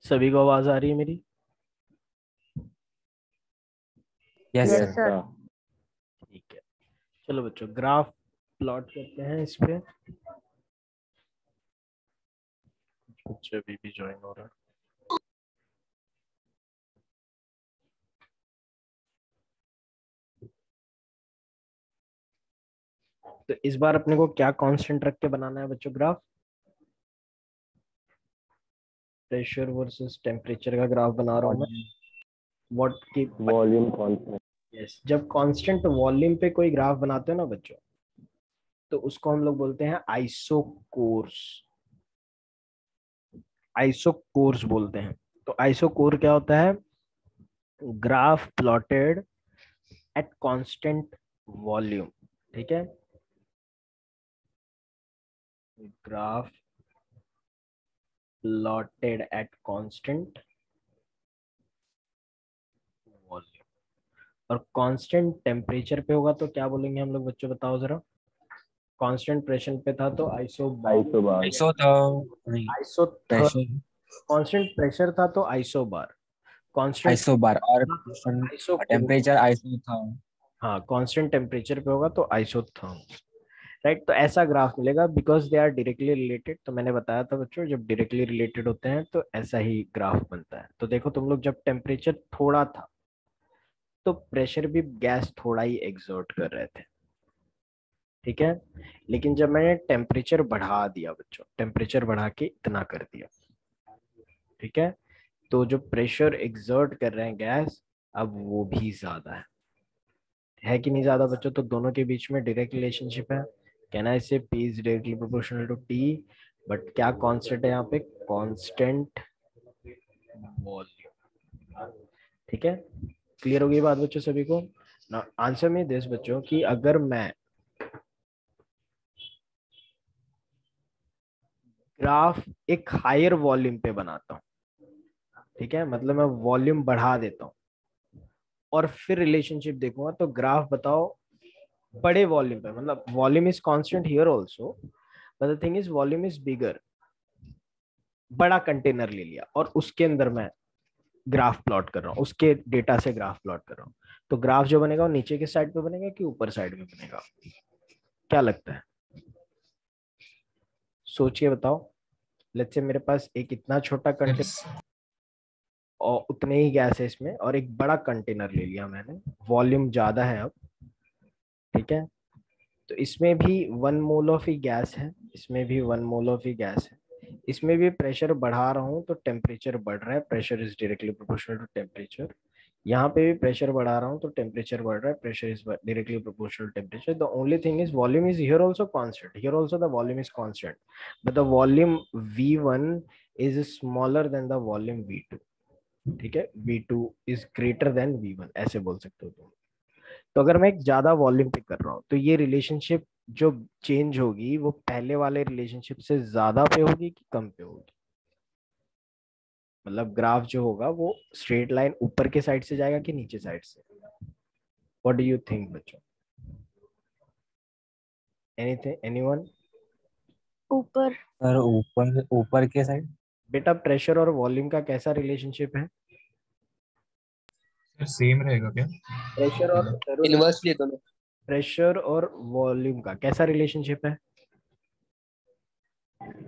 सभी को आवाज आ रही है मेरी? Yes yes sir. सर। ठीक है। चलो बच्चों, ग्राफ प्लॉट करते हैं इस पे। बच्चे अभी भी ज्वाइन हो रहा है। तो इस बार अपने को क्या कांस्टेंट रख के बनाना है बच्चों ग्राफ? प्रेशर वर्सेस टेम्परेचर का ग्राफ बना रहा हूं मैं। व्हाट की वॉल्यूम कांस्टेंट। यस, जब कांस्टेंट वॉल्यूम पे कोई ग्राफ बनाते हो ना बच्चों, तो उसको हम लोग बोलते हैं आइसोकोर्स। आइसोकोर्स बोलते हैं। तो आइसोकोर क्या होता है? Graph plotted eight constant volume. ठीक है, graph plotted eight constant volume. और कांस्टेंट टेम्परेचर पे होगा तो क्या बोलेंगे हम लोग बच्चों, बताओ जरा। कांस्टेंट प्रेशर पे था तो आइसोबार। 250 बार। आइसो तो नहीं, आइसो प्रेशर कांस्टेंट प्रेशर था तो आइसोबार। कांस्टेंट आइसो बार और आइसो टेम्परेचर आइसो था। हाँ, कांस्टेंट टेम्परेचर पे होगा तो आइसोथर्म। राइट, तो ऐसा ग्राफ मिलेगा because they are directly related. तो मैंने बताया था बच्चों, जब डायरेक्टली रिलेटेड होते हैं तो ऐसा ही ग्राफ बनता है। तो देखो तुम लोग, जब टेम्परेचर थोड़ा था तो प्रेशर भी गैस थोड़ा ही एग्जर्ट कर रहे थे। ठीक है, लेकिन जब मैंने टेम्परेचर बढ़ा दिया बच्चों, टेम्परेचर बढ़ा के इतना कर दिया, ठीक है, तो जो प्रेशर एग्जर्ट कर रहे हैं गैस, अब वो भी ज्यादा है कि नहीं ज्यादा बच्चों? तो दोनों के बीच में डायरेक्ट रिलेशनशिप है। कहना है इससे P is directly proportional to T। But क्या कांस्टेंट है यहाँ पे? Constant volume. ठीक है, क्लियर हो गई बात बच्चों सभी को ना? आंसर में दिस बच्चों कि अगर मैं ग्राफ एक हायर वॉल्यूम पे बनाता हूँ, ठीक है, मतलब मैं वॉल्यूम बढ़ा देता हूँ और फिर रिलेशनशिप देखूंगा, तो ग्राफ बताओ बड़े वॉल्यूम पे, मतलब volume is constant here also, but the thing is volume is bigger. बड़ा कंटेनर ले लिया और उसके अंदर मैं ग्राफ प्लॉट कर रहा हूँ, उसके डेटा से ग्राफ प्लॉट कर रहा हूँ, तो ग्राफ जो बनेगा वो नीचे के साइड पे बनेगा कि ऊपर साइड में बनेगा? क्या लगता है? सोचिए बताओ। लेट्स से मेरे पास एक इतना छोटा कंटेनर यस और उतने ही गैस है इसमें, और एक बड़ा कंटेनर ले लिया मैंने, वॉल्यूम ज्यादा है अब। ठीक है, तो इसमें भी 1 मोल ऑफ ही गैस है, इसमें भी 1 मोल ऑफ ही गैस है। इसमें भी प्रेशर बढ़ा रहा हूँ तो टेम्परेचर बढ़ रहा है, pressure is directly proportional to temperature. यहाँ पे भी प्रेशर बढ़ा रहा हूँ तो टेम्परेचर बढ़ रहा है, pressure is directly proportional temperature. The only thing is volume is here also constant, here also the volume is constant, but the volume V1 is smaller than the volume V2। ठीक है, V2 is greater than V1, ऐसे बोल सकते हो तुम। तो अगर मैं एक ज्यादा वॉल्यूम पे कर रहा हूँ तो ये रिलेशनशिप जो चेंज होगी वो पहले वाले रिलेशनशिप से ज्यादा पे होगी कि कम पे होगी? मतलब ग्राफ जो होगा वो स्ट्रेट लाइन ऊपर के साइड से जाएगा कि नीचे साइड से? व्हाट डू यू थिंक बच्चों? Anything, anyone? ऊपर। सर, ऊपर ऊपर के साइड। बेटा प्रेशर और वॉल्यूम का कैसा रिलेशनशिप है? सेम रहेगा क्या? प्रेशर और जरूर, इनवर्सली दोनों। प्रेशर और वॉल्यूम का कैसा रिलेशनशिप है?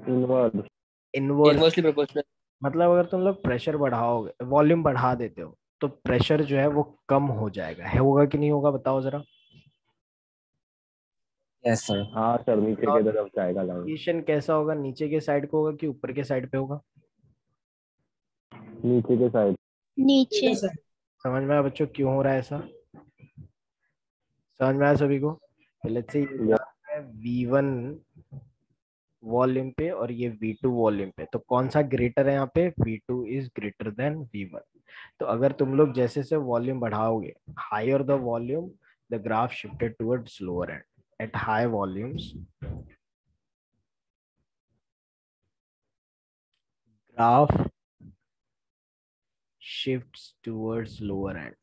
इनवर्स। इनवर्स। Inversely proportional. मतलब अगर तुम लोग प्रेशर बढ़ाओगे, वॉल्यूम बढ़ा देते हो, तो प्रेशर जो है वो कम हो जाएगा, है होगा कि नहीं होगा, बताओ जरा। Yes sir. हाँ सर, नीचे और की तरफ जाएगा लाइन। वेरिएशन कैसा होगा, नीचे के साइड को होगा कि ऊपर के साइड पे होगा? नीचे के साइड। नीचे। समझ में आया बच्चों क्यों हो रहा है ऐसा? समझ में आया सभी को? लेट्स से ये या ग्राफ है V1 वॉल्यूम पे और ये V2 वॉल्यूम पे, तो कौन सा ग्रेटर है यहाँ पे? V2 is greater than V1। तो अगर तुम लोग जैसे से वॉल्यूम बढ़ाओगे, higher the volume, the graph shifted towards lower end. At high volumes graph shifts towards lower end।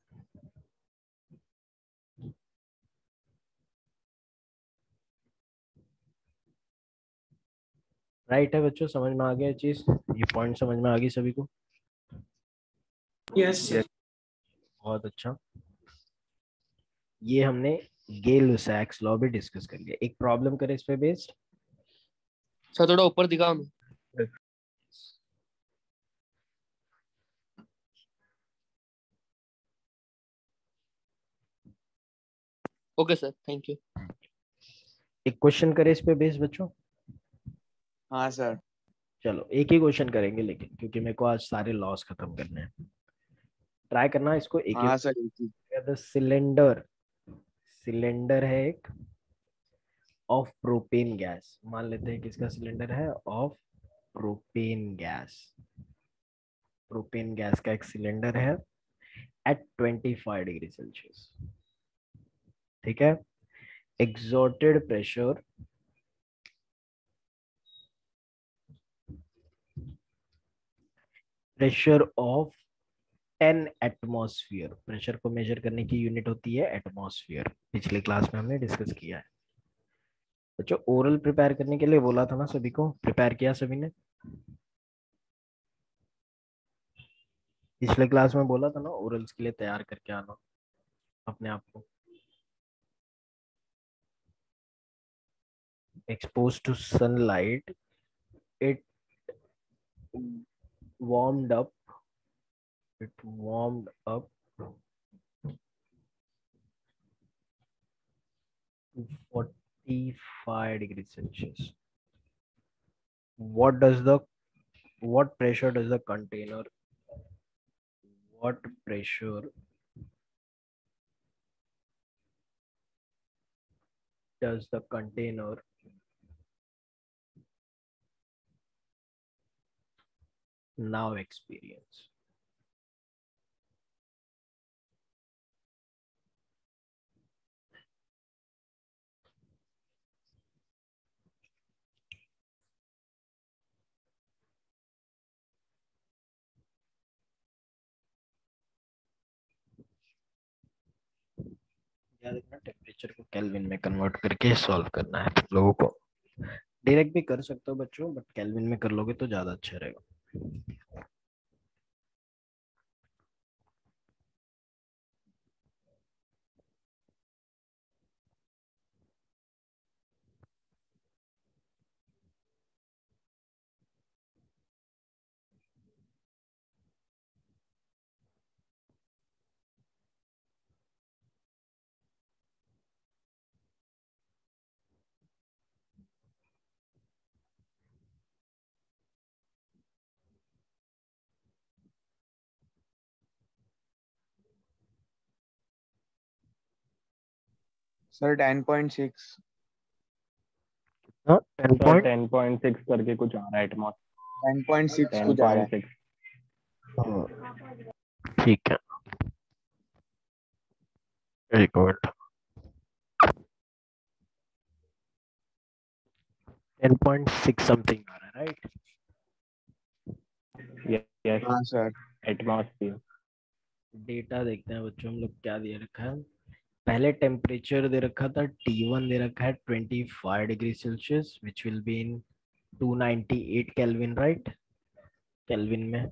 Right है बच्चों, समझ में आ गया ये चीज? ये पॉइंट समझ में आ गई सभी को? Yes sir. बहुत अच्छा। ये हमने गे-लुसाक्स लॉ भी डिस्कस कर लिया। एक प्रॉब्लम करें इस पे बेस्ड। सर थोड़ा ऊपर दिखाओ ना। Okay sir, thank you. एक क्वेश्चन करें इस पे बेस्ड बच्चों। हाँ सर। चलो एक ही क्वेश्चन करेंगे, लेकिन क्योंकि मेरे को आज सारे लॉस खत्म करने हैं। ट्राई करना इसको एक हाँ सर। ही। सिलेंडर, सिलेंडर है एक ऑफ प्रोपेन गैस। मान लेते हैं किसका सिलेंडर है, of propane gas. Propane gas का एक सिलेंडर है एट 25 डिग्री सेल्सियस। ठीक है। Exerted pressure pressure of 10 atmosphere. Pressure को मेजर करने की यूनिट होती है एटमॉस्फेयर। पिछले क्लास में हमने डिस्कस किया है बच्चों। ओरल प्रिपेयर करने के लिए बोला था ना सभी को, प्रिपेयर किया सभी ने? पिछले क्लास में बोला था ना ओरल्स के लिए तैयार करके आना अपने आप को। exposed to sunlight, it warmed up, it warmed up to 45 degrees Celsius. What does the, what pressure does the container, what pressure does the container now experience? याद रखना टेम्परेचर को केल्विन में कन्वर्ट करके सॉल्व करना है तुम लोगों को। डायरेक्ट भी कर सकते हो बच्चों, बट केल्विन में कर लोगे तो ज्यादा अच्छा रहेगा। सर 10.6। हाँ 10 सर पॉइंट 10.6 करके कुछ आ रहा है एटमॉस्फेयर। 10.6 कुछ आ रहा है। 10.6। ठीक है। एक मिनट। 10.6 समथिंग आ रहा है, राइट? यस हाँ सर। एटमॉस्फेयर। डेटा देखते हैं बच्चों हम लोग क्या दे रखा है। पहले टेम्परेचर दे रखा था T1 दे रखा है 25 degree Celsius which will be in 298 Kelvin, right? Kelvin में।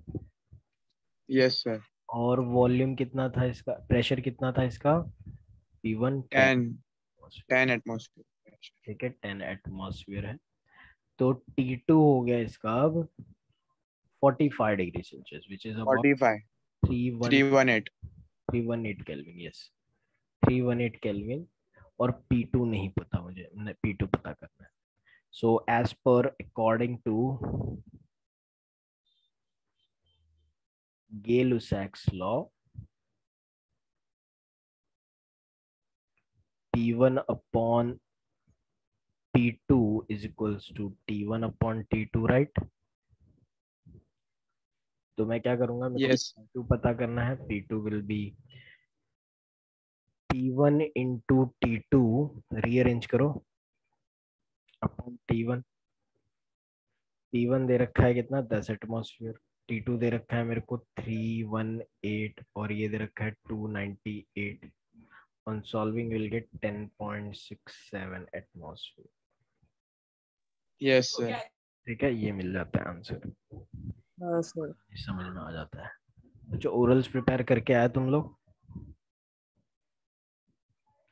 Yes sir. और वॉल्यूम कितना था इसका, प्रेशर कितना था इसका? P1 10 10 atmosphere. ठीक है 10 एटमॉस्फेयर है। तो T2 हो गया इसका अब 45 degree Celsius which is about 45 318। 318 kelvin. Yes 318 kelvin. और P2 नहीं पता मुझे, P2 पता करना है। So as per according to Gay-Lussac's law, P1 upon P2 is equals to T1 upon T2, right? तो मैं क्या करूंगा, मेरे को यस। P2 पता करना है। P2 will be P1 into T2, rearrange करो, अपॉन T1। P1 दे रखा है कितना, 10 एटमॉस्फेयर। T2 दे रखा है मेरे को 318 और ये दे रखा है 298। On solving we'll get 10.67 atmosphere। Yes sir. ठीक है, ये मिल जाता है आंसर। हाँ सर। समझ में आ जाता है। जो ओरल्स प्रिपेयर करके आए तुम लोग?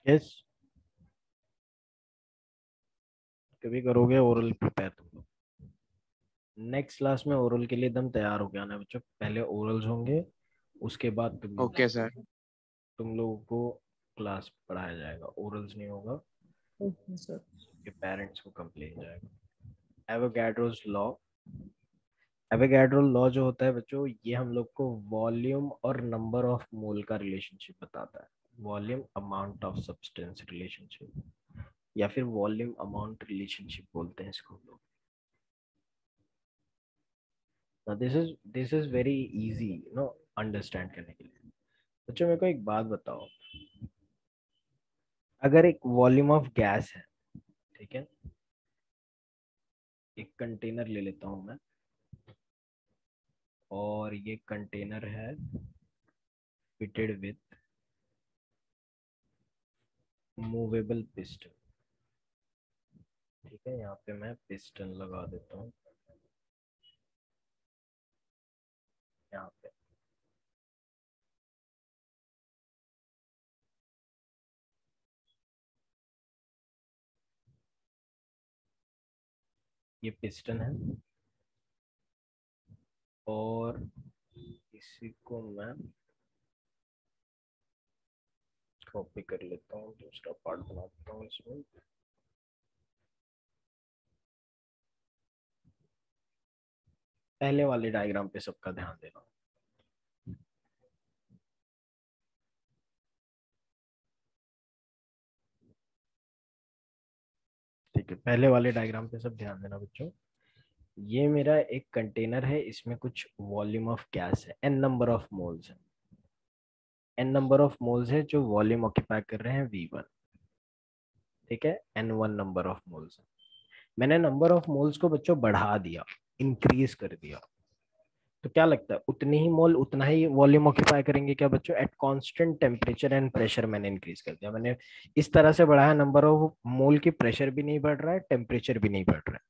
यस, कभी करोगे ओरल प्रिपेयर तुम लोग? नेक्स्ट क्लास में ओरल के लिए एकदम तैयार हो गया ना बच्चों, पहले ओरल्स होंगे, उसके बाद ओके सर। तुम लोगों को क्लास पढ़ाया जाएगा, ओरल्स नहीं होगा, सर के पेरेंट्स को कंप्लेन जाएगा। एवोगैड्रोस लॉ, एवोगैड्रो लॉ जो होता है बच्चों, ये हम लोग को वॉल्यूम और नंबर ऑफ मोल का रिलेशनशिप बताता है। Volume amount of substance relationship, या फिर वॉल्यूम अमाउंट रिलेशनशिप बोलते हैं इसको हम लोग। This is very easy no understand करने के लिए। बच्चों मेरे को एक बात बताओ, अगर एक वॉल्यूम ऑफ गैस है, ठीक है, एक कंटेनर ले लेता हूं मैं, और ये कंटेनर है फिटेड विथ मूवेबल पिस्टन, ठीक है, यहाँ पे मैं पिस्टन लगा देता हूँ यहाँ पे। ये पिस्टन है, और इसी को मैं कॉपी कर लेता हूँ, दूसरा पार्ट बनाता हूँ इसमें। पहले वाले डायग्राम पे सबका ध्यान देना। ठीक है, पहले वाले डायग्राम पे सब ध्यान देना बच्चों। ये मेरा एक कंटेनर है, इसमें कुछ वॉल्यूम ऑफ गैस है, एन नंबर ऑफ मोल्स है, एन नंबर ऑफ मोल्स है जो वॉल्यूम ऑक्यूपाई कर रहे हैं V1, ठीक है, N1 नंबर ऑफ मोल्स है। मैंने नंबर ऑफ मोल्स को बच्चों बढ़ा दिया, इंक्रीज कर दिया, तो क्या लगता है उतने ही मोल उतना ही वॉल्यूम ऑक्यूपाई करेंगे क्या बच्चों? Eight constant temperature and pressure मैंने इंक्रीज कर दिया, मैंने इस तरह से बढ़ाया, नंबर ऑफ मोल की प्रेशर भी नहीं बढ़ रहा है, टेम्परेचर भी नहीं बढ़ रहा है।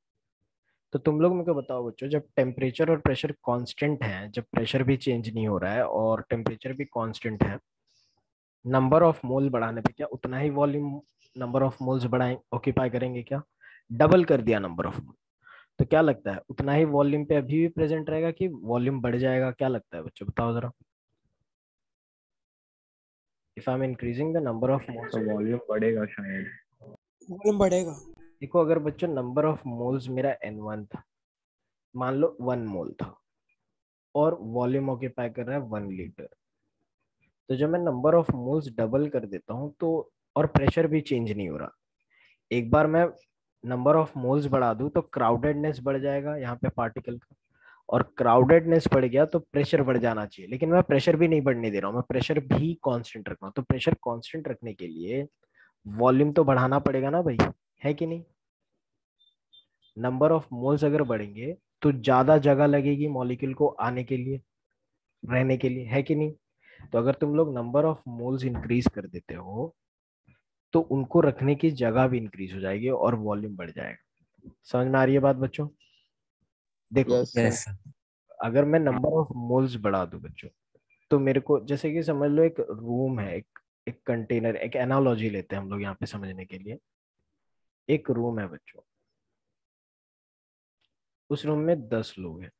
तो तुम लोग मेरे को बताओ बच्चों, जब टेम्परेचर और प्रेशर कांस्टेंट है, जब प्रेशर भी चेंज नहीं हो रहा है और टेम्परेचर भी कांस्टेंट है, नंबर ऑफ मोल बढ़ाने पे क्या उतना ही वॉल्यूम नंबर ऑफ मोल्स बढ़ाए ऑक्यूपाई करेंगे क्या? डबल कर दिया नंबर ऑफ मोल, तो क्या लगता है उतना ही वॉल्यूम पे अभी भी प्रेजेंट रहेगा कि वॉल्यूम बढ़ जाएगा? क्या लगता है बच्चों, बताओ जरा। If I am increasing the number of moles, तो वॉल्यूम बढ़ेगा शायद। वॉल्यूम बढ़ेगा। देखो अगर बच्चों नंबर ऑफ मोल्स मेरा N1 था, मान लो 1 मोल था, और वॉल्यूम ऑक्यूपाई कर रहा है 1 लीटर, तो जब मैं नंबर ऑफ मोल्स डबल कर देता हूँ तो, और प्रेशर भी चेंज नहीं हो रहा, एक बार मैं नंबर ऑफ मोल्स बढ़ा दूं तो क्राउडेडनेस बढ़ जाएगा यहाँ पे पार्टिकल का, और क्राउडेडनेस बढ़ गया तो प्रेशर बढ़ जाना चाहिए, लेकिन मैं प्रेशर भी नहीं बढ़ने दे रहा हूँ, मैं प्रेशर भी कांस्टेंट रख रहा हूँ। तो प्रेशर कांस्टेंट रखने के लिए वॉल्यूम तो बढ़ाना पड़ेगा ना भाई, है कि नहीं? नंबर ऑफ मोल्स अगर बढ़ेंगे तो ज्यादा जगह लगेगी मॉलिक्यूल को आने के लिए, रहने के लिए, है कि नहीं? तो अगर तुम लोग नंबर ऑफ मोल्स इंक्रीज कर देते हो तो उनको रखने की जगह भी इंक्रीज हो जाएगी और वॉल्यूम बढ़ जाएगा। समझ में आ रही है बात बच्चों? देखो यस सर। यस सर अगर मैं नंबर ऑफ मोल्स बढ़ा दूं बच्चों, तो मेरे को जैसे कि समझ लो एक रूम है, एक एक कंटेनर, एक एनालॉजी लेते हैं हम लोग यहाँ पे समझने के लिए। एक रूम है बच्चों, उस रूम में 10 लोग हैं,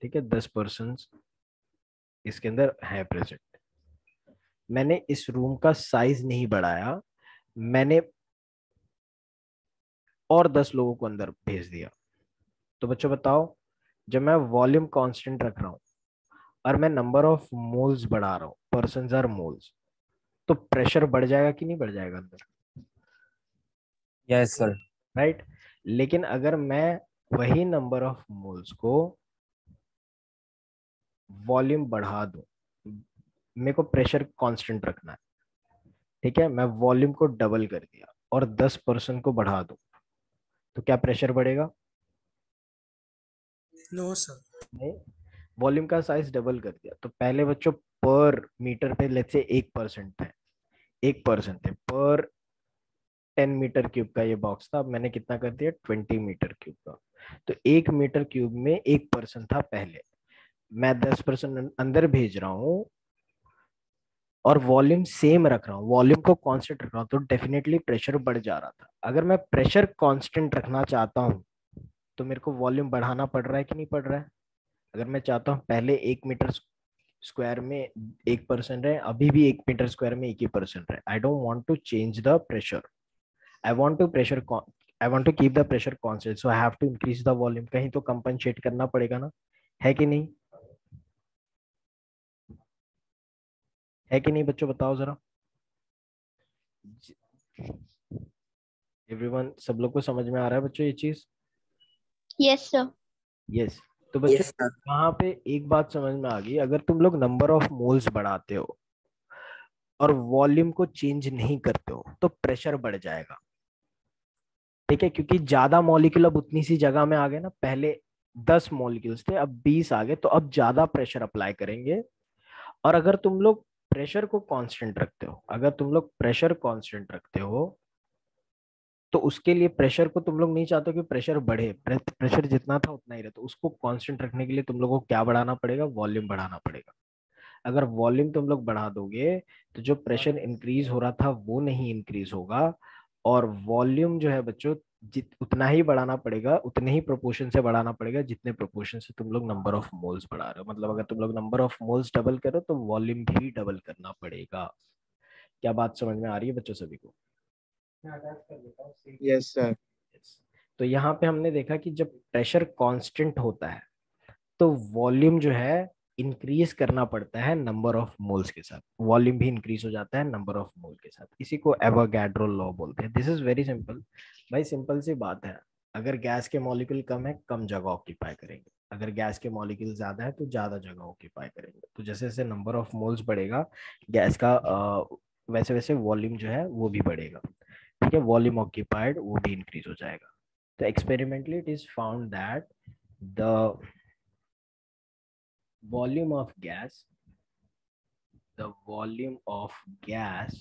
ठीक है, 10 पर्सन इसके अंदर है प्रेजेंट। मैंने इस रूम का साइज नहीं बढ़ाया, मैंने और 10 लोगों को अंदर भेज दिया, तो बच्चों बताओ, जब मैं वॉल्यूम कांस्टेंट रख रहा हूँ और मैं नंबर ऑफ मोल्स बढ़ा रहा हूँ, पर्सन आर मोल्स, तो प्रेशर बढ़ जाएगा कि नहीं बढ़ जाएगा अंदर? Yes sir right. लेकिन अगर मैं वही नंबर ऑफ मोल्स को वॉल्यूम बढ़ा दूं, मेरे को प्रेशर कांस्टेंट रखना है, ठीक है, मैं वॉल्यूम को डबल कर दिया और 10 पर्सन को बढ़ा दूं, तो क्या प्रेशर बढ़ेगा? No sir. नहीं, वॉल्यूम का साइज डबल कर दिया, तो पहले बच्चों पर मीटर पे लेट्स से 1% थे, 1% थे पर 10 मीटर क्यूब का ये बॉक्स था, अब मैंने कितना कर दिया 20 मीटर क्यूब का, तो 1 मीटर क्यूब में 1 पर्सन था पहले, मैं 10% अंदर भेज रहा हूँ और वॉल्यूम सेम रख रहा हूँ, वॉल्यूम को कांस्टेंट रख रहा हूँ, तो डेफिनेटली प्रेशर बढ़ जा रहा था। अगर मैं प्रेशर कांस्टेंट रखना चाहता हूँ तो मेरे को वॉल्यूम बढ़ाना पड़ रहा है कि नहीं पड़ रहा है? अगर मैं चाहता हूँ पहले 1 मीटर स्क्वायर में 1% रहे, अभी भी 1 मीटर स्क्वायर में 1% रहे, I don't want to change the pressure, I want to pressure I want to keep the pressure constant, so I have to increase the volume. कहीं तो कंपनसेट करना पड़ेगा ना, है कि नहीं? है कि नहीं बच्चों, बताओ जरा। एवरीवन, सब लोग को समझ में आ रहा है बच्चों ये चीज? Yes sir. यस। तो बच्चों Yes, sir. यहाँ पे एक बात समझ में आ गई, अगर तुम लोग नंबर ऑफ मोल्स बढ़ाते हो और वॉल्यूम को चेंज नहीं करते हो तो प्रेशर बढ़ जाएगा। ठीक है, क्योंकि ज्यादा मॉलिक्यूल अब उतनी सी जगह में आ गए ना, पहले 10 मॉलिक्यूल्स थे, अब 20 आ गए, तो अब ज्यादा प्रेशर अप्लाई करेंगे। और अगर तुम लोग प्रेशर को कांस्टेंट रखते हो, अगर तुम लोग प्रेशर कांस्टेंट रखते हो तो उसके लिए प्रेशर को तुम लोग नहीं चाहते कि प्रेशर बढ़े, प्रेशर जितना था उतना ही रहे, तो उसको कांस्टेंट रखने के लिए तुम लोगों को क्या बढ़ाना पड़ेगा? वॉल्यूम बढ़ाना पड़ेगा। अगर वॉल्यूम तुम लोग बढ़ा दोगे तो जो प्रेशर इंक्रीज हो रहा था वो नहीं इंक्रीज होगा, और वॉल्यूम जो है बच्चों उतना ही बढ़ाना पड़ेगा, उतने ही प्रोपोर्शन से बढ़ाना पड़ेगा जितने प्रोपोर्शन से तुम लोग नंबर ऑफ मोल्स बढ़ा रहे हो। मतलब अगर तुम लोग नंबर ऑफ मोल्स डबल करो तो वॉल्यूम भी डबल करना पड़ेगा। क्या बात समझ में आ रही है बच्चों सभी को? Yes, sir. तो यहाँ पे हमने देखा कि जब प्रेशर कांस्टेंट होता है तो वॉल्यूम जो है इंक्रीज करना पड़ता है नंबर ऑफ मोल्स के साथ, वॉल्यूम भी इंक्रीज हो जाता है नंबर ऑफ मोल के साथ। इसी को एवोगैड्रो लॉ बोलते हैं। दिस इज वेरी सिंपल भाई, सिंपल सी बात है। अगर गैस के मॉलिक्यूल कम है, कम जगह ऑक्यूपाई करेंगे, अगर गैस के मॉलिक्यूल ज्यादा है तो ज्यादा जगह ऑक्यूपाई करेंगे। तो जैसे जैसे नंबर ऑफ मोल्स बढ़ेगा गैस का, वैसे वैसे वॉल्यूम जो है वो भी बढ़ेगा। ठीक है, वॉल्यूम ऑक्यूपाइड वो भी इंक्रीज हो जाएगा। तो experimentally it is found that the volume of gas the volume of gas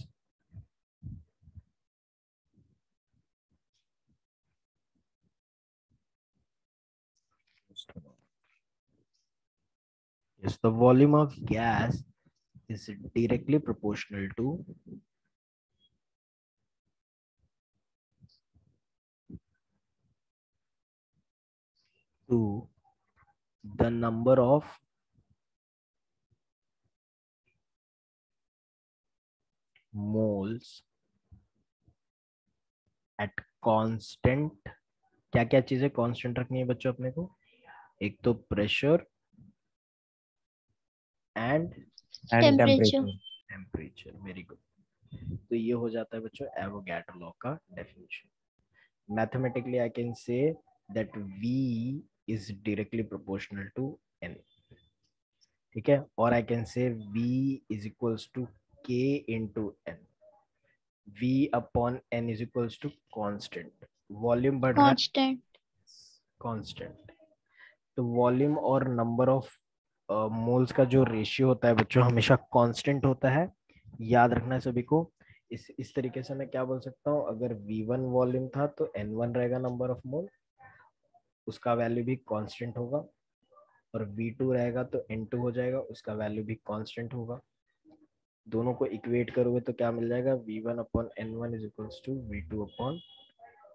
yes, the volume of gas is directly proportional to the number of moles at constant। क्या क्या चीजें constant रखनी है बच्चों अपने को? एक तो pressure and And temperature. temperature. Temperature. Very good. तो ये हो जाता है बच्चों एवोगैड्रो लॉ का definition. Mathematically I can say that V is directly proportional to N। ठीक है, और I can say V is equals to K into N। V upon N is equals to constant। Volume बढ़ रहा है, constant. Constant. तो volume और number of moles का जो रेशियो होता है बच्चों हमेशा कांस्टेंट होता है, याद रखना है सभी को। इस तरीके से मैं क्या बोल सकता हूँ, अगर V1 वॉल्यूम था तो N1 रहेगा नंबर ऑफ मोल, उसका वैल्यू भी कांस्टेंट होगा। और V2 रहेगा तो N2 हो जाएगा, उसका वैल्यू भी कांस्टेंट होगा। दोनों को इक्वेट करोगे तो क्या मिल जाएगा? V1 upon N1 is equals to V2 upon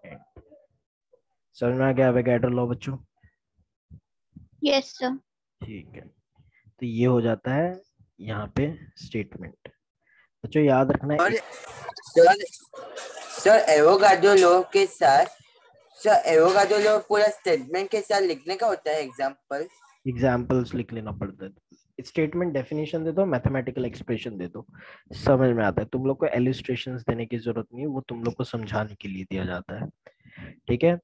N2। समझ में आ गया एवोगैड्रो लॉ बच्चों? Yes sir. ठीक है, तो ये हो जाता है यहाँ पे स्टेटमेंट। बच्चों याद रखना है। और सर सर एवोगाड्रो लॉ के साथ सर एवोगाड्रो लॉ पूरा स्टेटमेंट के साथ लिखने का होता है एग्जांपल। एग्जाम्पल्स लिख लेना पड़ता है। स्टेटमेंट डेफिनेशन दे दो, मैथमेटिकल एक्सप्रेशन दे दो, समझ में आता है। तुम लोग को एलिस्ट्रेशंस देने की जरूरत नहीं है, वो तुम लोग को समझाने के लिए दिया जाता है। ठीक है,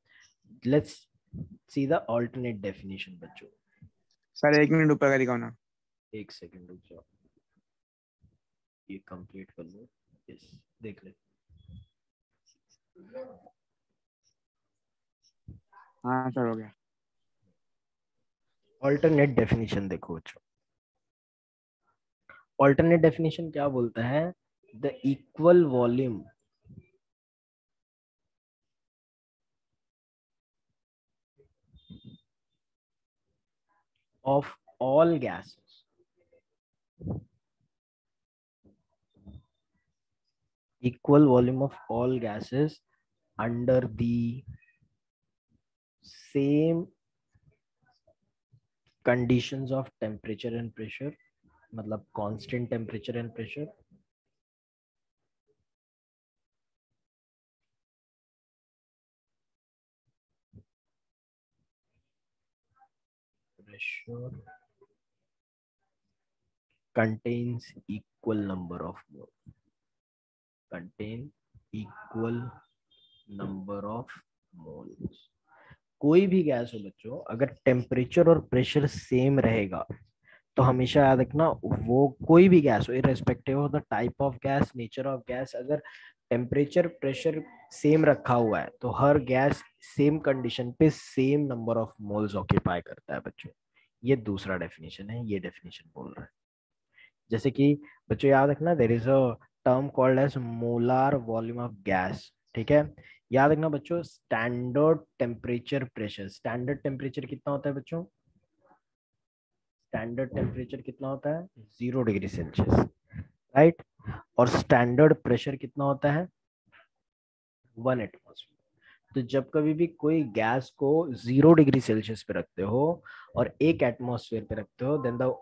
let's see the alternate definition बच्चों। सर 1 मिनट ऊपर का दिखाओ ना। एक सेकंड रुक जाओ, ये कंप्लीट कर लो। यस, देख ले। हाँ सर हो गया। अल्टरनेट डेफिनेशन देखो बच्चों। अल्टरनेट डेफिनेशन क्या बोलता है? The equal volume of all gases, equal volume of all gases under the same conditions of temperature and pressure, मतलब constant temperature and pressure, contains equal number of moles, contain equal number of moles. कोई भी gas हो बच्चों, अगर temperature और pressure same रहेगा तो हमेशा याद रखना, वो कोई भी गैस हो, irrespective of the type of gas, nature of gas, अगर टेम्परेचर प्रेशर सेम रखा हुआ है तो हर गैस सेम कंडीशन पे same number of moles occupy करता है बच्चों। ये दूसरा डेफिनेशन है, ये डेफिनेशन बोल रहा है। जैसे कि बच्चों याद रखना, there is a term called as molar volume of gas, ठीक है। याद रखना बच्चों, standard temperature pressure, standard temperature कितना होता है बच्चों? स्टैंडर्ड टेम्परेचर कितना होता है? 0 डिग्री सेल्सियस, राइट। और स्टैंडर्ड प्रेशर कितना होता है? 1 एटमॉस्फेयर। तो जब कभी भी कोई गैस को 0 डिग्री सेल्सियस पे रखते हो और 1 एटमॉस्फेयर पे रखते हो, then the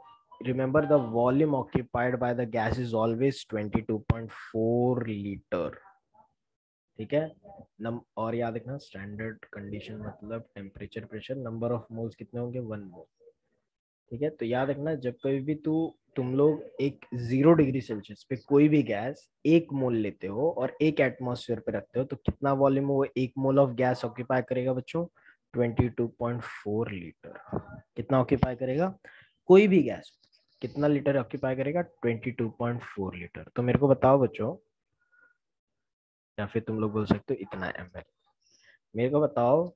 remember the volume occupied by the gas is always 22.4 litre, ठीक है। और याद रखना, स्टैंडर्ड कंडीशन मतलब temperature pressure, number of moles कितने होंगे? 1 मोल, ठीक है। तो याद रखना, जब कभी भी तुम लोग एक 0 डिग्री सेल्सियस पे कोई भी गैस 1 मोल लेते हो और 1 एटमॉस्फेयर पे रखते हो, तो कितना वॉल्यूम वो 1 मोल ऑफ गैस ऑक्यूपाई करेगा बच्चों? 22.4 लीटर। कितना ऑक्यूपाई करेगा? कोई भी गैस कितना लीटर ऑक्यूपाई करेगा? 22.4 लीटर। तो मेरे को बताओ बच्चों, या फिर तुम लोग बोल सकते हो इतना ml। मेरे को बताओ,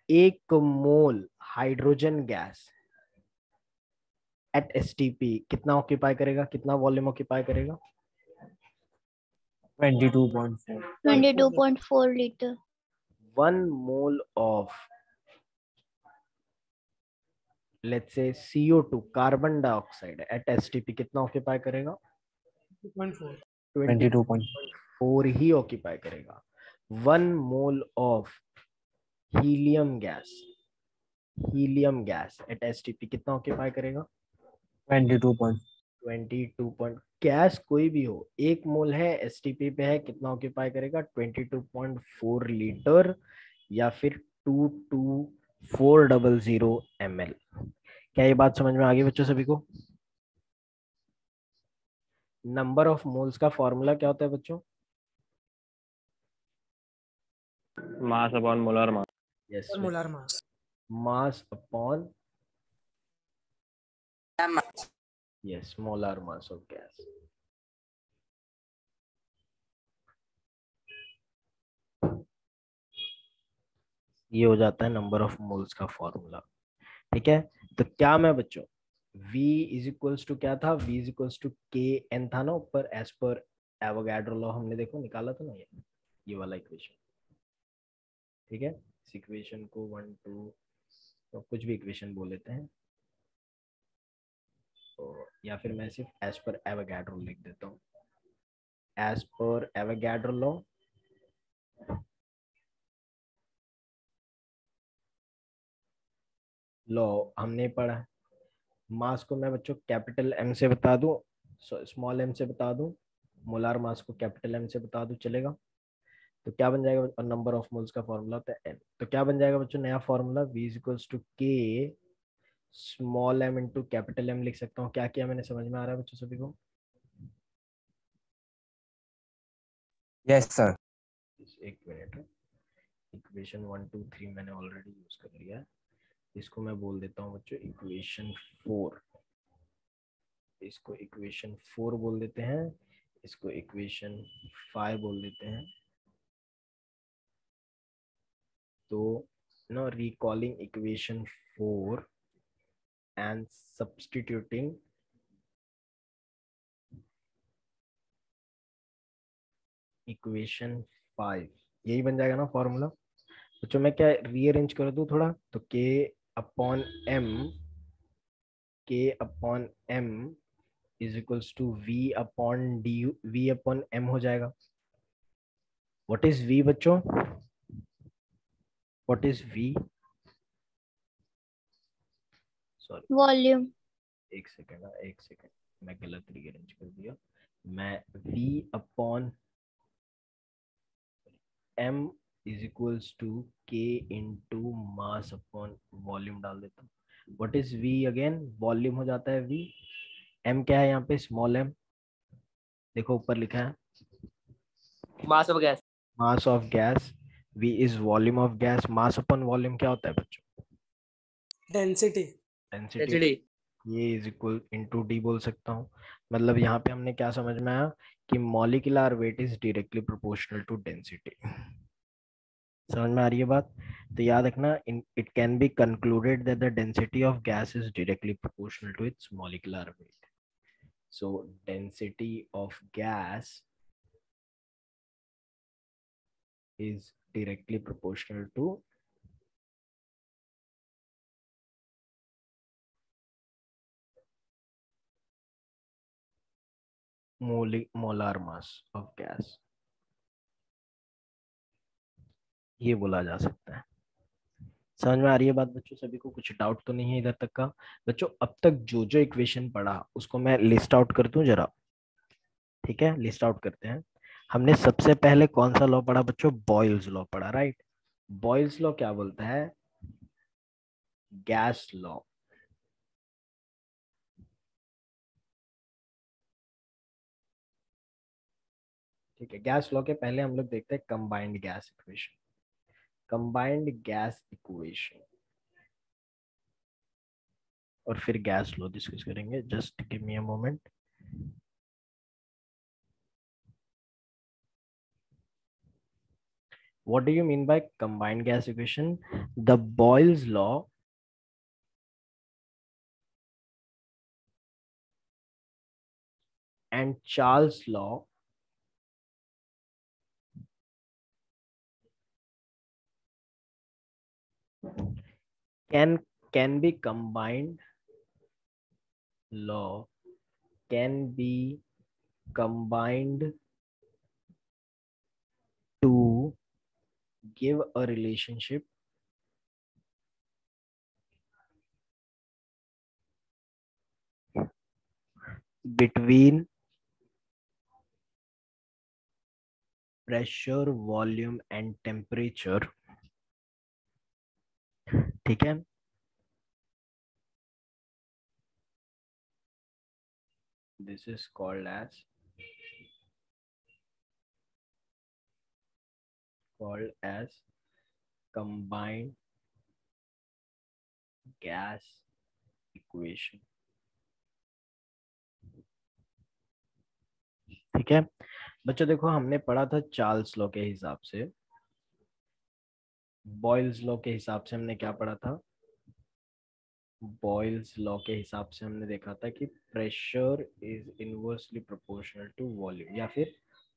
एक मोल हाइड्रोजन गैस एट एसटीपी कितना ऑक्यूपाई करेगा? कितना वॉल्यूम ऑक्यूपाई करेगा? 22.4. 22.4 liter. 1 mole of, let's say, CO2 carbon dioxide eight STP कितना ऑक्यूपाई करेगा? 22.4 ही ऑक्यूपाई करेगा। 1 mole of helium gas at STP कितना ऑक्यूपाई करेगा? 22. गैस कोई भी हो, 1 मोल है, एसटीपी पे है, कितना ऑक्यूपाई करेगा? 22.4 लीटर या फिर 22400 ml। क्या ये बात समझ में आ गई बच्चों सभी को? नंबर ऑफ मोल्स का फॉर्मूला क्या होता है बच्चों? Mass upon molar mass. Yes, molar mass. Mass upon, mass. Yes, molar mass of gas. ये हो जाता है नंबर ऑफ मोल्स का फॉर्मूला, ठीक है। तो क्या मैं बच्चों, V इज इक्वल्स टू क्या था? V is equals to KN था ना ऊपर, एज पर एवोगाड्रो लॉ हमने देखो निकाला था ना, ये वाला इक्वेशन, ठीक है। इस इक्वेशन को 1 2 तो कुछ भी इक्वेशन बोल लेते हैं, तो या फिर मैं सिर्फ एज पर एवोगाड्रो लिख देता हूँ। एज पर एवोगाड्रो लॉ हमने पढ़ा। मास को मैं बच्चों कैपिटल M से बता दूं, स्मॉल m से बता दूं, मोलार मास को कैपिटल M से बता दूं, चलेगा? तो क्या बन जाएगा? और नंबर ऑफ मोल्स का फॉर्मूला होता है n। तो क्या बन जाएगा बच्चों नया formula? V is equals to K small m into capital M लिख सकता हूँ। क्या किया मैंने? समझ में आ रहा है बच्चों सभी को? Yes, sir. एक मिनट, इक्वेशन 1 2 3 मैंने ऑलरेडी यूज कर लिया है। इसको मैं बोल देता हूँ बच्चों इक्वेशन 4। इसको इक्वेशन 4 बोल देते हैं, इसको इक्वेशन 5 बोल देते हैं। तो no, recalling equation 4 and substituting equation 5, यही बन जाएगा ना फॉर्मूला बच्चों। मैं क्या रीअरेंज कर दूं थोड़ा, तो K upon m, k upon m is equals to v upon D, v upon m हो जाएगा. व्हाट इज v बच्चों? What is v? Sorry, volume. एक सेकेंड, मैं गलत रीअरेंज कर दिया. मैं v upon m is equals to k into mass upon volume डाल देता हूँ. What is v again? Volume हो जाता है v. m क्या है यहाँ पे? Small m. देखो ऊपर लिखा है mass of gas. Mass of gas. v is volume of gas. Mass upon volume क्या होता है बच्चों? डेंसिटी. डेंसिटी. डेंसिटी. ये इज इक्वल इनटू डी बोल सकता हूँ. मतलब यहाँ पे हमने क्या समझ में आया कि molecular weight is directly proportional to density. समझ में आ रही है बात? तो याद रखना, it can be concluded that the density of gas is directly proportional to its molecular weight. So density of gas is directly proportional to molar mass of gas. ये बोला जा सकता है. समझ में आ रही है बात बच्चों? सभी को कुछ डाउट तो नहीं है इधर तक का? बच्चों अब तक जो जो इक्वेशन पढ़ा उसको मैं लिस्ट आउट कर दूं जरा. ठीक है, लिस्ट आउट करते हैं. हमने सबसे पहले कौन सा लॉ पढ़ा बच्चों? बॉयल्स लॉ पढ़ा, राइट? बॉयल्स लॉ क्या बोलता है? Gas law. ठीक है, गैस लॉ के पहले हम लोग देखते हैं combined gas equation. Combined gas equation और फिर गैस लॉ डिस्कस करेंगे. Just give me a moment. What do you mean by combined gas equation? The Boyle's law and Charles' law can be combined. Law can be combined to give a relationship between pressure, volume and temperature. ठीक है, this is called as combined gas equation. ठीक है बच्चों, देखो हमने पढ़ा था Charles law के हिसाब से. बॉयल्स लॉ के हिसाब से हमने क्या पढ़ा था? बॉयल्स लॉ के हिसाब से हमने देखा था कि pressure is inversely proportional to volume, या फिर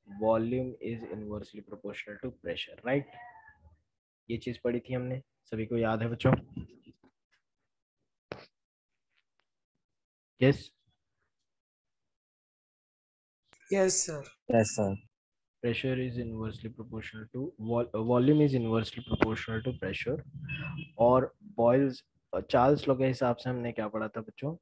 volume is inversely proportional to pressure, right? ये चीज पढ़ी थी हमने, सभी को याद है बच्चों? Yes. Yes sir. Yes, sir. Pressure is inversely proportional to volume is inversely proportional to pressure. और बॉयल्स चार्ल्स लॉ के हिसाब से हमने क्या पढ़ा था बच्चों?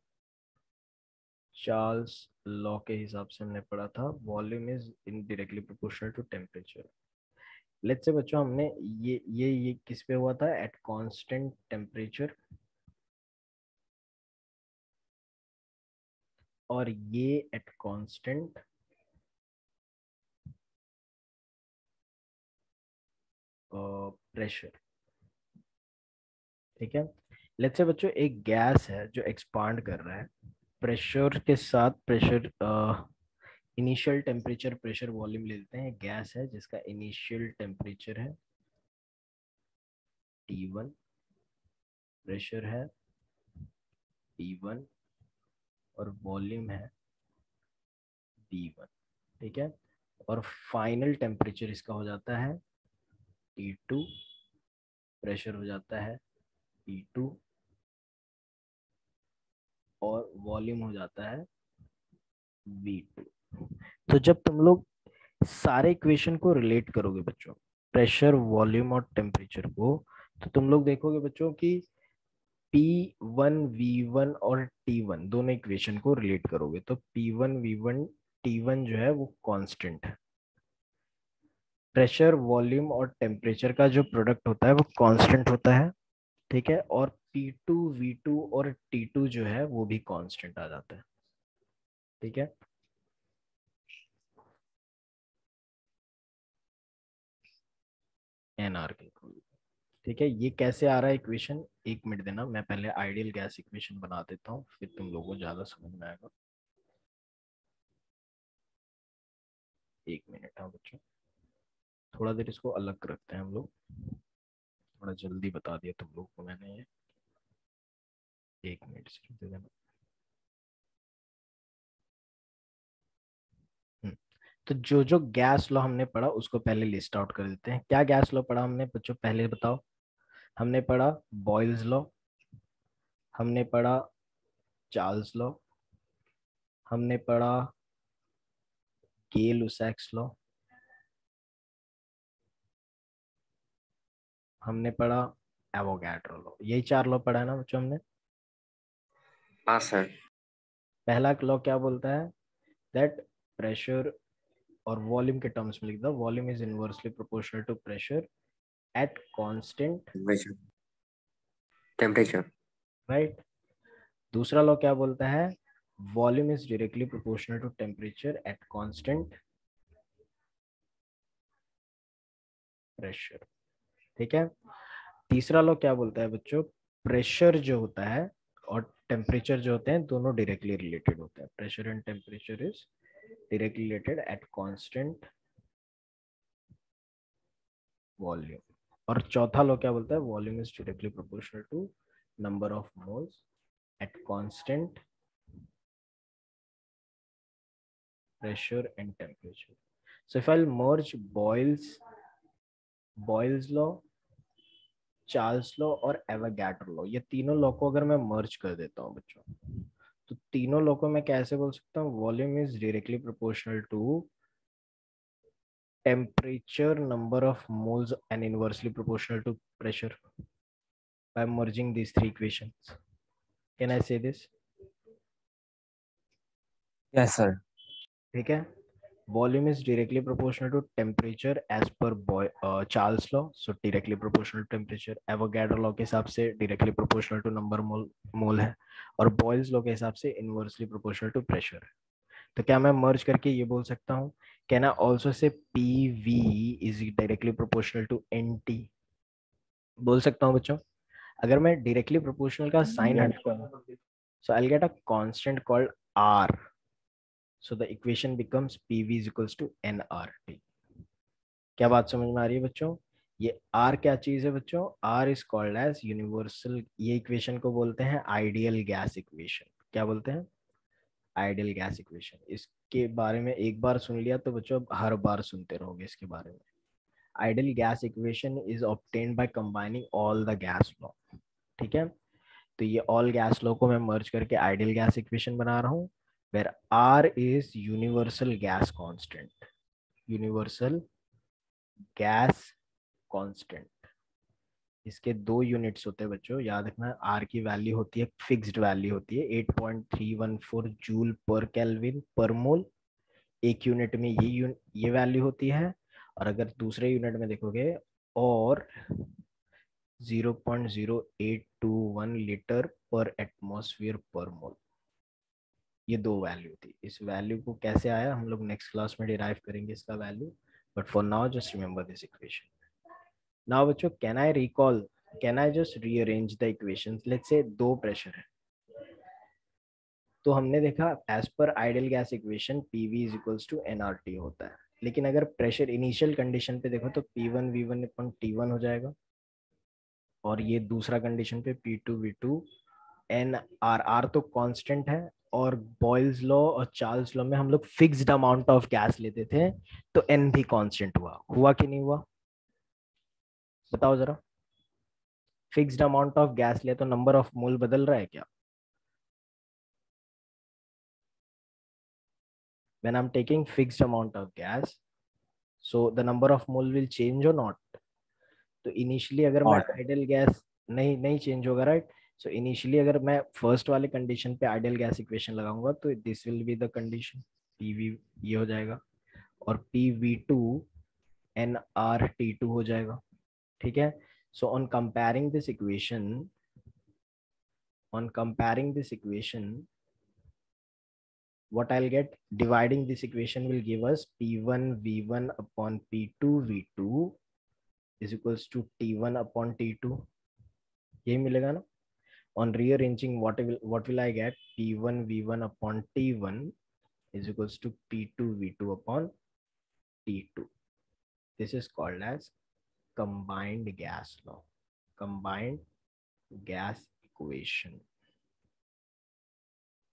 चार्ल्स लॉ के हिसाब से हमने पढ़ा था volume is indirectly proportional to temperature. Let's say बच्चों हमने ये किस पे हुआ था? At constant temperature. और ये एट कांस्टेंट प्रेशर. ठीक है, लेट्स से बच्चों एक गैस है जो एक्सपांड कर रहा है प्रेशर के साथ. Pressure initial temperature, pressure, volume ले लेते हैं. गैस है जिसका इनिशियल टेम्परेचर है T1, प्रेशर है P1 और वॉल्यूम है V1. ठीक है, और फाइनल टेम्परेचर इसका हो जाता है T2, प्रेशर हो जाता है P2 और वॉल्यूम हो जाता है V2। तो जब तुम लोग सारे इक्वेशन को रिलेट करोगे बच्चों, प्रेशर, वॉल्यूम और टेम्परेचर को, तो तुम लोग देखोगे बच्चों कि P1 V1 और T1 दोनों इक्वेशन को रिलेट करोगे तो P1 V1 T1 जो है वो कांस्टेंट है। प्रेशर, वॉल्यूम और टेम्परेचर का जो प्रोडक्ट होता है वो कांस्टेंट होता है, ठीक है। और P2 V2 और T2 जो है वो भी कांस्टेंट आ जाता है, ठीक है। NR के, ठीक है। ये कैसे आ रहा है इक्वेशन, एक मिनट देना, मैं पहले आइडियल गैस इक्वेशन बना देता हूँ, फिर तुम लोगों को ज्यादा समझ में आएगा। एक मिनट, हाँ बच्चों, थोड़ा देर इसको अलग रखते हैं हम लोग, थोड़ा जल्दी बता दिया तुम लोगों को मैंने ये। एक मिनट सिर्फ दे देना। तो जो जो गैस लॉ हमने पढ़ा उसको पहले लिस्ट आउट कर देते हैं। क्या गैस लॉ पढ़ा हमने बच्चों, पहले बताओ। हमने पढ़ा बॉयल्स लॉ, हमने पढ़ा चार्ल्स लॉ, हमने पढ़ा गೇ-लुसैक्स लॉ, हमने पढ़ा एवोगैड्रो लॉ। यही 4 लॉ पढ़ा है ना बच्चों हमने। हाँ सर। पहला लॉ क्या बोलता है, दैट प्रेशर, और वॉल्यूम के टर्म्स में लिख दो, volume is inversely proportional to pressure at constant temperature, right. दूसरा लॉ क्या बोलता है, volume is directly proportional to temperature at constant pressure, ठीक है। तीसरा लॉ क्या बोलता है बच्चों, प्रेशर जो होता है और टेम्परेचर जो होते हैं दोनों डायरेक्टली रिलेटेड होते हैं। Pressure and temperature is directly related at constant volume. और चौथा लॉ क्या बोलता है, volume is directly proportional to number of moles at constant pressure and temperature. So if I'll merge Boyle's law, Charles law और Avogadro law, ये तीनों law को अगर मैं मर्ज कर देता हूँ बच्चों, तो तीनों लॉ को मैं कैसे बोल सकता हूँ, volume is directly proportional to temperature number of moles and inversely proportional to pressure by merging these 3 equations. Can I say this? Yes, sir. ठीक है। Volume is directly proportional to temperature as per Charles law, so directly proportional to temperature. Avogadro law के हिसाब से directly proportional to number mole है, और Boyle's law के हिसाब से inversely proportional to pressure है। तो क्या मैं merge करके ये बोल सकता हूँ, can I also say PV is directly proportional to NT? बोल सकता हूँ बच्चों। अगर मैं directly proportional का sign हटाऊँ, so I'll get a constant called R. So the equation becomes PV is equals to nRT. क्या बात समझ में आ रही है बच्चों? ये R क्या चीज है बच्चों? R is called as universal, ये इक्वेशन को बोलते हैं आइडियल गैस इक्वेशन। क्या बोलते हैं? Ideal gas equation. इसके बारे में एक बार सुन लिया तो बच्चों हर बार सुनते रहोगे इसके बारे में। Ideal gas equation is obtained by combining all the gas law, ठीक है। तो ये ऑल गैस लॉ को मैं मर्ज करके आइडियल गैस इक्वेशन बना रहा हूँ, where R is universal gas constant. Universal gas constant. इसके 2 यूनिट्स होते हैं बच्चों, याद रखना। R की वैल्यू होती है, फिक्स्ड वैल्यू होती है 8.314 जूल पर केल्विन पर मोल। एक यूनिट में ये वैल्यू होती है, और अगर दूसरे यूनिट में देखोगे और 0.0821 लीटर पर एटमॉस्फेयर पर मोल, ये 2 वैल्यू थी। इस वैल्यू को कैसे आया हम लोग नेक्स्ट क्लास में डिराइव करेंगे इसका value, but for now just remember this equation. Now बच्चों can I just rearrange the equations. Let's say 2 pressure है, तो हमने देखा as per ideal gas equation PV is equals to nRT होता है। लेकिन अगर प्रेशर इनिशियल कंडीशन पे देखो तो P1 V1 अपन T1 हो जाएगा, और ये दूसरा कंडीशन पे P2 V2 nR तो कांस्टेंट है, और बॉयल्स लॉ और चार्ल्स लॉ में हम लोग फिक्स्ड अमाउंट ऑफ गैस लेते थे, तो n भी कांस्टेंट हुआ कि नहीं हुआ, बताओ जरा। फिक्स्ड अमाउंट ऑफ गैस ले तो नंबर ऑफ मोल बदल रहा है क्या? when I'm taking fixed amount of gas, so the number of mole will change or not? तो इनिशियली अगर मैं Not. आइडियल गैस नहीं चेंज होगा, राइट? सो इनिशियली अगर मैं फर्स्ट वाले कंडीशन पे आइडियल गैस इक्वेशन लगाऊंगा तो this will be the condition, PV ये हो जाएगा और PV2 nRT2 हो जाएगा, ठीक है? So on comparing this equation, what I'll get, dividing this equation will give us P1 V1 upon P2 V2 is equals to T1 upon T2. यही मिलेगा ना? On rearranging, what will I get? P1 V1 upon T1 is equals to P2 V2 upon T2. This is called as combined gas law, combined gas equation.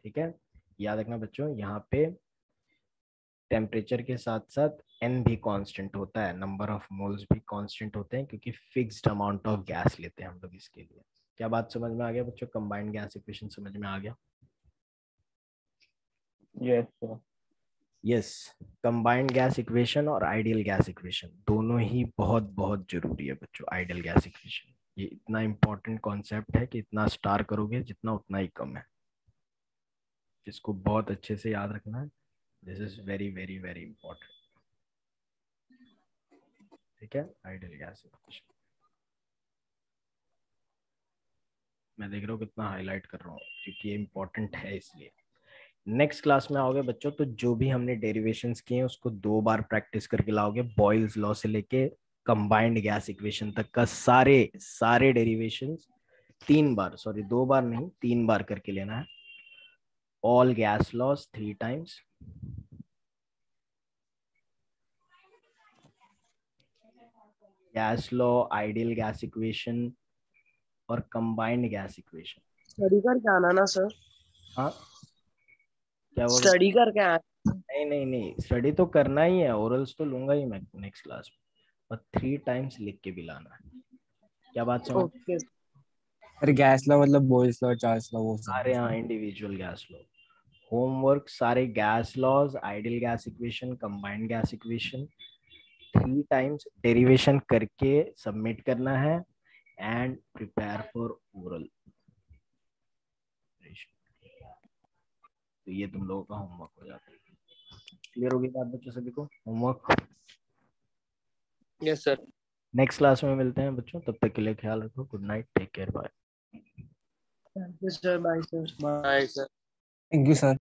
ठीक है? याद रखना बच्चों, यहाँ पे टेम्परेचर के साथ साथ n भी कांस्टेंट होता है, नंबर ऑफ मोल्स भी कांस्टेंट होते हैं, क्योंकि फिक्स्ड अमाउंट ऑफ गैस लेते हैं हम लोग इसके लिए। क्या बात समझ में आ गया बच्चों? कंबाइंड गैस इक्वेशन समझ में आ गया? Yes sir. Yes, combined gas equation और आइडियल गैस इक्वेशन दोनों ही बहुत बहुत जरूरी है बच्चों। आइडियल गैस इक्वेशन ये इतना इंपॉर्टेंट कॉन्सेप्ट है कि इतना स्टार करोगे जितना उतना ही कम है, जिसको बहुत अच्छे से याद रखना है। This is very very very important, ठीक है? आइडियल गैस इक्वेशन मैं देख रहा हूँ कितना हाईलाइट कर रहा हूँ क्योंकि ये इंपॉर्टेंट है इसलिए। नेक्स्ट क्लास में आओगे बच्चों तो जो भी हमने डेरिवेशंस किए हैं उसको 2 बार प्रैक्टिस करके लाओगे। बॉयल्स लॉ से लेके कंबाइंड गैस इक्वेशन तक का सारे डेरिवेशंस 3 बार, सॉरी 2 बार नहीं 3 बार करके लेना है। All gas laws 3 times, gas law, ideal gas equation और कंबाइंड गैस इक्वेशन। स्टडी करके आना ना सर, हाँ क्या बोल? स्टडी करके आना। नहीं स्टडी तो करना ही है, ओरल्स तो लूंगा ही मैं नेक्स्ट क्लास में, और 3 टाइम्स लिख के भी लाना है। क्या बात समझ? ओके अरे गैस लॉ मतलब बॉयल्स लॉ, चार्ल्स लॉ वो सब। सारे हाँ इंडिविजुअल गैस लॉ, होमवर्क सारे gas laws, ideal gas equation, combined gas equation 3 times derivation करके सबमिट करना है एंड प्रिपेयर फॉर ओरल। तो ये तुम लोगों का होमवर्क हो जाता है। क्लियर होगी बात बच्चों सभी को? Homework yes sir. Next class में मिलते हैं बच्चों, तब तक के लिए ख्याल रखो। Good night, take care, bye. Sir, bye sir. Bye sir. Thank you sir.